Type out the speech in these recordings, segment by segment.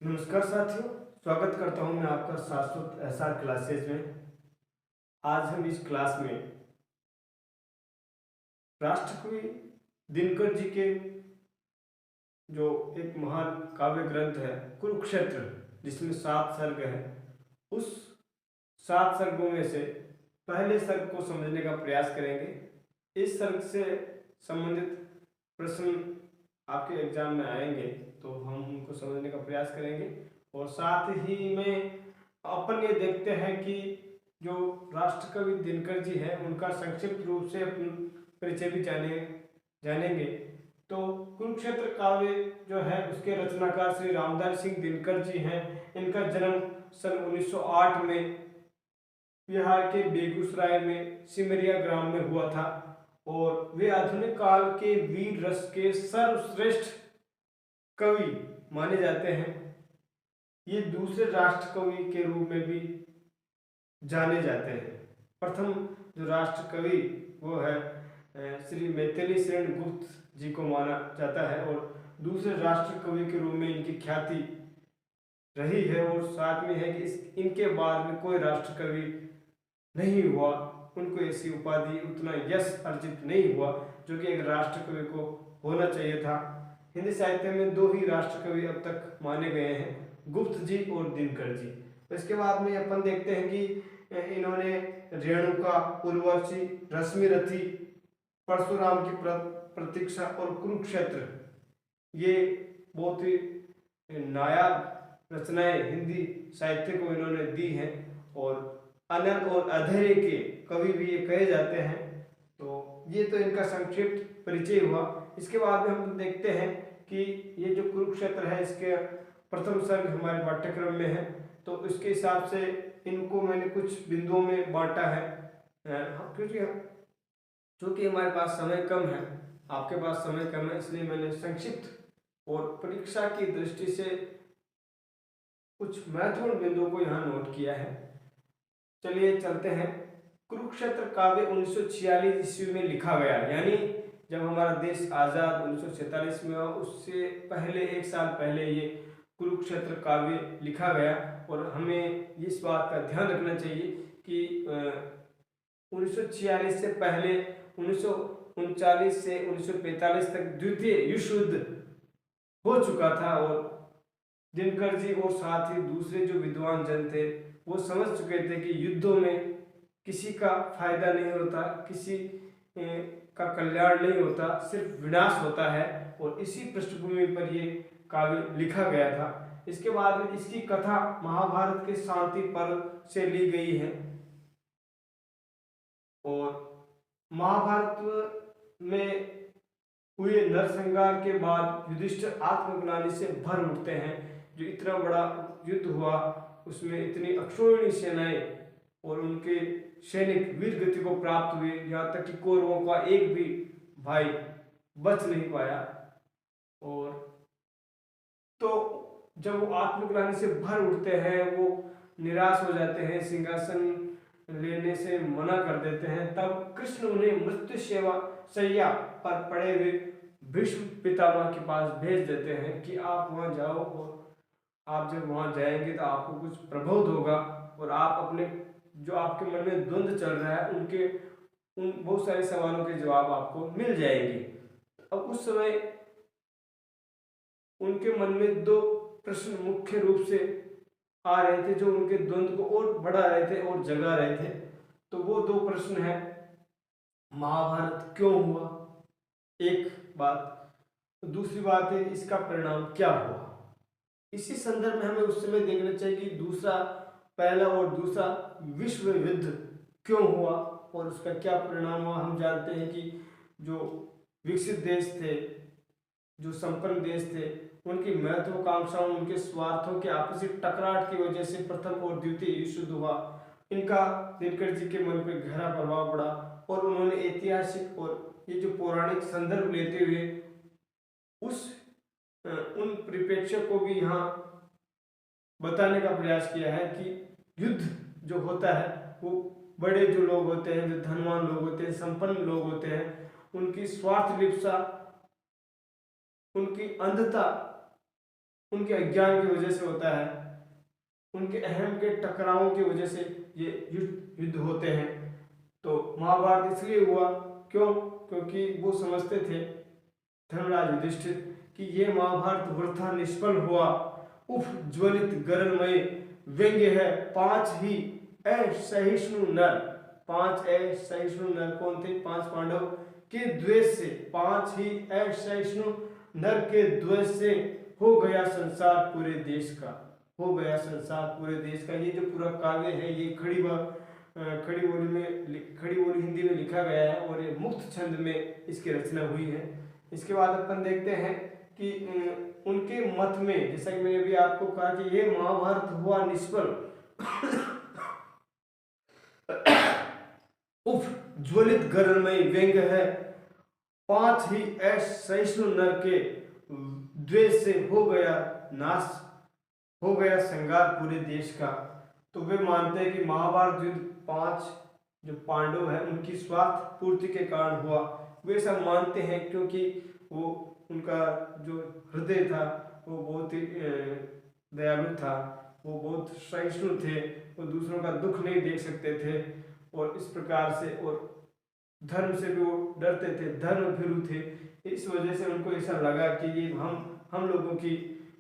नमस्कार साथियों, स्वागत करता हूं मैं आपका शाश्वत एसआर क्लासेज में। आज हम इस क्लास में राष्ट्रकवि दिनकर जी के जो एक महान काव्य ग्रंथ है कुरुक्षेत्र, जिसमें 7 सर्ग है, उस 7 सर्गों में से पहले सर्ग को समझने का प्रयास करेंगे। इस सर्ग से संबंधित प्रश्न आपके एग्जाम में आएंगे तो हम उनको समझने का प्रयास करेंगे, और साथ ही में अपन ये देखते हैं कि जो राष्ट्रकवि दिनकर जी हैं उनका संक्षिप्त रूप से अपन परिचय भी जानेंगे। तो कुरुक्षेत्र काव्य जो है उसके रचनाकार श्री रामदास सिंह दिनकर जी हैं। इनका जन्म सन 1908 में बिहार के बेगूसराय में सिमरिया ग्राम में हुआ था, और वे आधुनिक काल के वीर रस के सर्वश्रेष्ठ कवि माने जाते हैं। ये दूसरे राष्ट्र कवि के रूप में भी जाने जाते हैं। प्रथम जो राष्ट्र कवि वो है श्री मैथिली शरण गुप्त जी को माना जाता है, और दूसरे राष्ट्र कवि के रूप में इनकी ख्याति रही है। और साथ में है कि इनके बाद में कोई राष्ट्र कवि नहीं हुआ, उनको ऐसी उपाधि उतना यश अर्जित नहीं हुआ जो कि एक राष्ट्र कवि को होना चाहिए था। हिंदी साहित्य में 2 ही राष्ट्र कवि अब तक माने गए हैं, गुप्त जी और दिनकर जी। तो इसके बाद में अपन देखते हैं कि इन्होंने रेणुका, उर्वशी, रश्मिरथी, परशुराम की प्रतीक्षा और कुरुक्षेत्र, ये बहुत ही नायाब रचनाएं हिंदी साहित्य को इन्होंने दी हैं, और अनल और अधेरे के कवि भी ये कहे जाते हैं। तो ये तो इनका संक्षिप्त परिचय हुआ। इसके बाद में हम देखते हैं कि ये जो कुरुक्षेत्र है इसके प्रथम सर्ग हमारे पाठ्यक्रम में है, तो इसके हिसाब से इनको मैंने कुछ बिंदुओं में बांटा है, क्योंकि हमारे पास समय कम है, आपके पास समय कम है, इसलिए मैंने संक्षिप्त और परीक्षा की दृष्टि से कुछ महत्वपूर्ण बिंदुओं को यहाँ नोट किया है। चलिए चलते हैं। कुरुक्षेत्र काव्य 1946 ईस्वी में लिखा गया, यानी जब हमारा देश आज़ाद 1947 में हुआ, उससे पहले 1 साल पहले ये कुरुक्षेत्र काव्य लिखा गया। और हमें इस बात का ध्यान रखना चाहिए कि 1946 से पहले 1939 से 1945 तक द्वितीय विश्व युद्ध हो चुका था, और दिनकर जी और साथ ही दूसरे जो विद्वान जन थे वो समझ चुके थे कि युद्धों में किसी का फायदा नहीं होता, किसी का कल्याण नहीं होता, सिर्फ विनाश होता है। और इसी पृष्ठभूमि पर ये काव्य लिखा गया था। इसके बाद में इसकी कथा महाभारत के शांति पर्व से ली गई है, और महाभारत में हुए नरसंहार के बाद युधिष्ठिर आत्मग्लानि से भर उठते हैं। जो इतना बड़ा युद्ध हुआ उसमें इतनी अक्षौहिणी सेनाएं और उनके सैनिक वीर गति को प्राप्त हुए, यहाँ तक कि कौरवों का एक भी भाई बच नहीं पाया। और तो जब वो आत्मग्लानि से भर उठते हैं, वो निराश हो जाते हैं, सिंहासन लेने से मना कर देते हैं, तब कृष्ण उन्हें मृत्यु सेवा सैया पर पड़े हुए भीष्म पितामह के पास भेज देते हैं कि आप वहां जाओ, और आप जब वहां जाएंगे तो आपको कुछ प्रबोध होगा, और आप अपने जो आपके मन में द्वंद्व चल रहा है उनके उन बहुत सारे सवालों के जवाब आपको मिल जाएंगे। अब उस समय उनके मन में 2 प्रश्न मुख्य रूप से आ रहे थे, जो उनके द्वंद्व को और बढ़ा रहे थे और जगा रहे थे। तो वो 2 प्रश्न है, महाभारत क्यों हुआ, एक बात, दूसरी बात है इसका परिणाम क्या हुआ। इसी संदर्भ में हमें उस समय देखना चाहिए कि पहला और दूसरा विश्व युद्ध क्यों हुआ और उसका क्या परिणाम हुआ। हम जानते हैं कि जो विकसित देश थे, जो संपन्न देश थे, उनकी महत्वाकांक्षाओं, उनके स्वार्थों के आपसी टकराट की वजह से प्रथम और द्वितीय विश्व युद्ध हुआ। इनका दिनकर जी के मन पर गहरा प्रभाव पड़ा, और उन्होंने ऐतिहासिक और ये जो पौराणिक संदर्भ लेते हुए उन परिप्रेक्ष्य को भी यहाँ बताने का प्रयास किया है कि युद्ध जो होता है वो बड़े जो लोग होते हैं, जो धनवान लोग होते हैं, संपन्न लोग होते हैं, उनकी स्वार्थ लिप्सा, उनकी अंधता उनके अज्ञान की वजह से होता है, उनके अहम के टकरावों की वजह से ये युद्ध होते हैं। तो महाभारत इसलिए हुआ क्यों? क्योंकि वो समझते थे धर्मराज युधिष्ठिर कि ये महाभारत वृथा निष्फल हुआ। उफ ज्वलित गरलमय व्यंग्य है। पांच ही असहिष्णु नर, पांच असहिष्णु नर कौन थे? पांच पांडव के द्वेष से, पांच ही असहिष्णु नर के द्वेष से हो गया संसार पूरे देश का, हो गया संसार पूरे देश का। ये जो पूरा काव्य है ये खड़ी बोली में, खड़ी बोली हिंदी में लिखा गया है और ये मुक्त छंद में इसकी रचना हुई है। इसके बाद अपन देखते हैं कि उनके मत में, जैसा कि मैंने भी आपको कहा कि ये महाभारत हुआ निष्फल। उफ ज्वलित गरलमय व्यंग्य है। पांच ही असहिष्णु नर के द्वेष से हो गया नाश, हो गया संगार पूरे देश का। तो वे मानते हैं कि महाभारत युद्ध पांच जो पांडव हैं उनकी स्वार्थ पूर्ति के कारण हुआ। वे सब मानते हैं क्योंकि वो उनका जो हृदय था वो बहुत ही दयालु था, वो बहुत सहिष्णु थे, वो दूसरों का दुख नहीं देख सकते थे और इस प्रकार से, और धर्म से भी वो डरते थे, धर्म भीरु थे। इस वजह से उनको ऐसा लगा कि ये हम लोगों की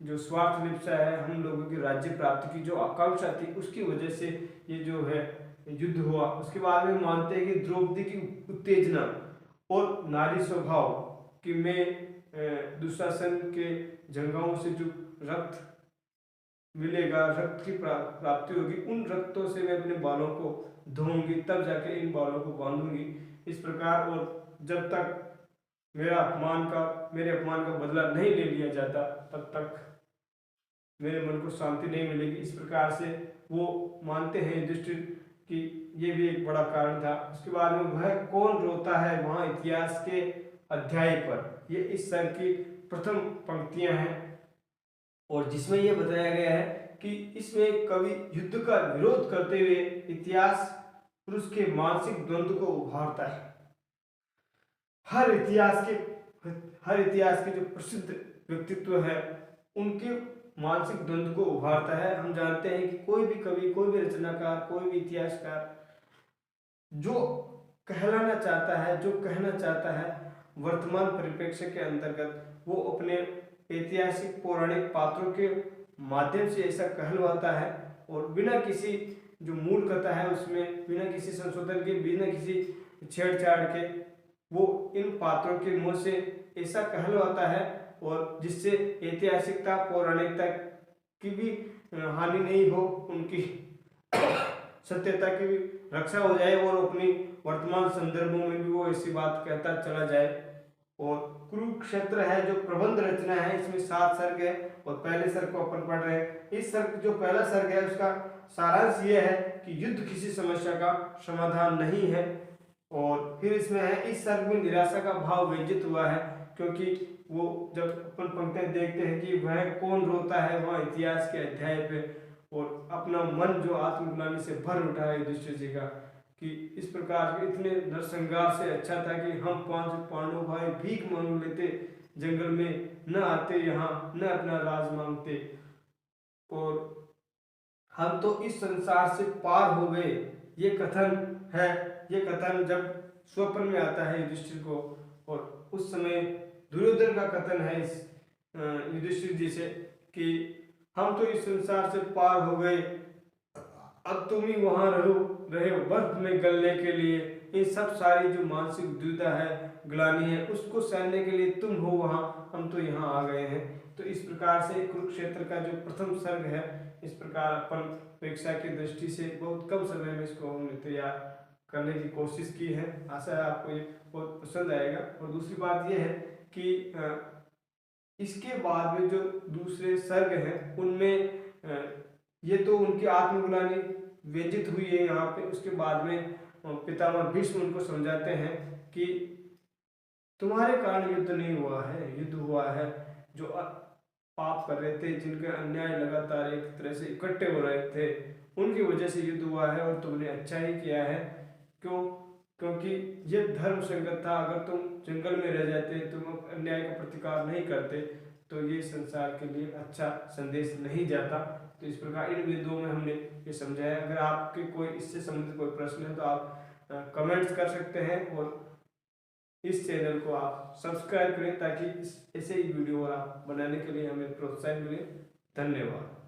जो स्वार्थ लिप्सा है, हम लोगों की राज्य प्राप्ति की जो आकांक्षा थी उसकी वजह से ये जो है युद्ध हुआ। उसके बाद में मानते हैं कि द्रौपदी की उत्तेजना और नारी स्वभाव कि मैं दुशासन के जंगाओं से जो रक्त मिलेगा, रक्त की प्राप्ति होगी, उन रक्तों से मैं अपने बालों को धोऊंगी, तब जाके इन बालों को बांधूंगी। इस प्रकार, और जब तक मेरे अपमान का बदला नहीं ले लिया जाता तब तक मेरे मन को शांति नहीं मिलेगी। इस प्रकार से वो मानते हैं युधिष्ठिर कि ये भी एक बड़ा कारण था। उसके बाद में वह कौन रोता है वहां इतिहास के अध्याय पर, ये इस सर की प्रथम पंक्तियां हैं और जिसमें यह बताया गया है कि इसमें कवि युद्ध का विरोध करते हुए इतिहास पुरुष के मानसिक द्वंद्व को उभारता है। हर इतिहास के जो प्रसिद्ध व्यक्तित्व है उनके मानसिक द्वंद्व को उभारता है। हम जानते हैं कि कोई भी कवि, कोई भी रचनाकार, कोई भी इतिहासकार जो कहलाना चाहता है, जो कहना चाहता है वर्तमान परिप्रेक्ष्य के अंतर्गत, वो अपने ऐतिहासिक पौराणिक पात्रों के माध्यम से ऐसा कहलवाता है और बिना किसी जो मूल कथा है उसमें, बिना किसी संशोधन के, बिना किसी छेड़छाड़ के, वो इन पात्रों के मुंह से ऐसा कहलवाता है और जिससे ऐतिहासिकता, पौराणिकता की भी हानि नहीं हो, उनकी सत्यता की भी रक्षा हो जाए और अपनी वर्तमान संदर्भों में भी वो ऐसी बात कहता चला जाए। और कुरुक्षेत्र है जो प्रबंध रचना है, इसमें 7 सर्ग है और पहले सर्ग को अपन पढ़ रहे हैं। इस सर्ग जो पहला सर्ग है उसका सारांश ये है कि युद्ध किसी समस्या का समाधान नहीं है। और फिर इसमें है, इस सर्ग में निराशा का भाव व्यंजित हुआ है क्योंकि वो जब अपन पंक्तियां देखते हैं कि वह कौन रोता है वहाँ इतिहास के अध्याय पे, और अपना मन जो आत्मग्लानि से भर उठा है युधिष्ठिर जी का कि इस प्रकार के इतने नरसंहार से अच्छा था कि हम 5 पांडव भाई भीख मांग लेते, जंगल में न आते, यहाँ न अपना राज मांगते, और हम तो इस संसार से पार हो गए। ये कथन है, ये कथन जब स्वप्न में आता है युधिष्ठिर को, और उस समय दुर्योधन का कथन है इस युधिष्ठिर जी से कि हम तो इस संसार से पार हो गए, अब तुम ही वहां रहे बर्फ में गलने के लिए। ये सब सारी जो मानसिक दुविधा है, ग्लानि है, उसको सहने के लिए तुम हो वहां, हम तो यहाँ आ गए हैं। तो इस प्रकार से कुरुक्षेत्र का जो प्रथम सर्ग है, इस प्रकार अपन परीक्षा की दृष्टि से बहुत कम समय में इसको हमने तैयार करने की कोशिश की है। आशा है आपको ये बहुत पसंद आएगा। और दूसरी बात यह है कि इसके बाद में जो दूसरे सर्ग हैं उनमें ये तो उनकी आत्मग्लानि व्यंजित हुई है यहाँ पे। उसके बाद में पितामह भीष्म उनको समझाते हैं कि तुम्हारे कारण युद्ध नहीं हुआ है, युद्ध हुआ है जो पाप कर रहे थे, जिनके अन्याय लगातार एक तरह से इकट्ठे हो रहे थे, उनकी वजह से युद्ध हुआ है और तुमने अच्छा ही किया है। क्यों? क्योंकि ये धर्म संगत था। अगर तुम जंगल में रह जाते, तुम अन्याय का प्रतिकार नहीं करते, तो ये संसार के लिए अच्छा संदेश नहीं जाता। तो इस प्रकार इन बिंदुओं में हमने ये समझाया। अगर आपके कोई इससे संबंधित कोई प्रश्न है तो आप कमेंट्स कर सकते हैं और इस चैनल को आप सब्सक्राइब करें ताकि ऐसे ही वीडियो और आप बनाने के लिए हमें प्रोत्साहन मिले। धन्यवाद।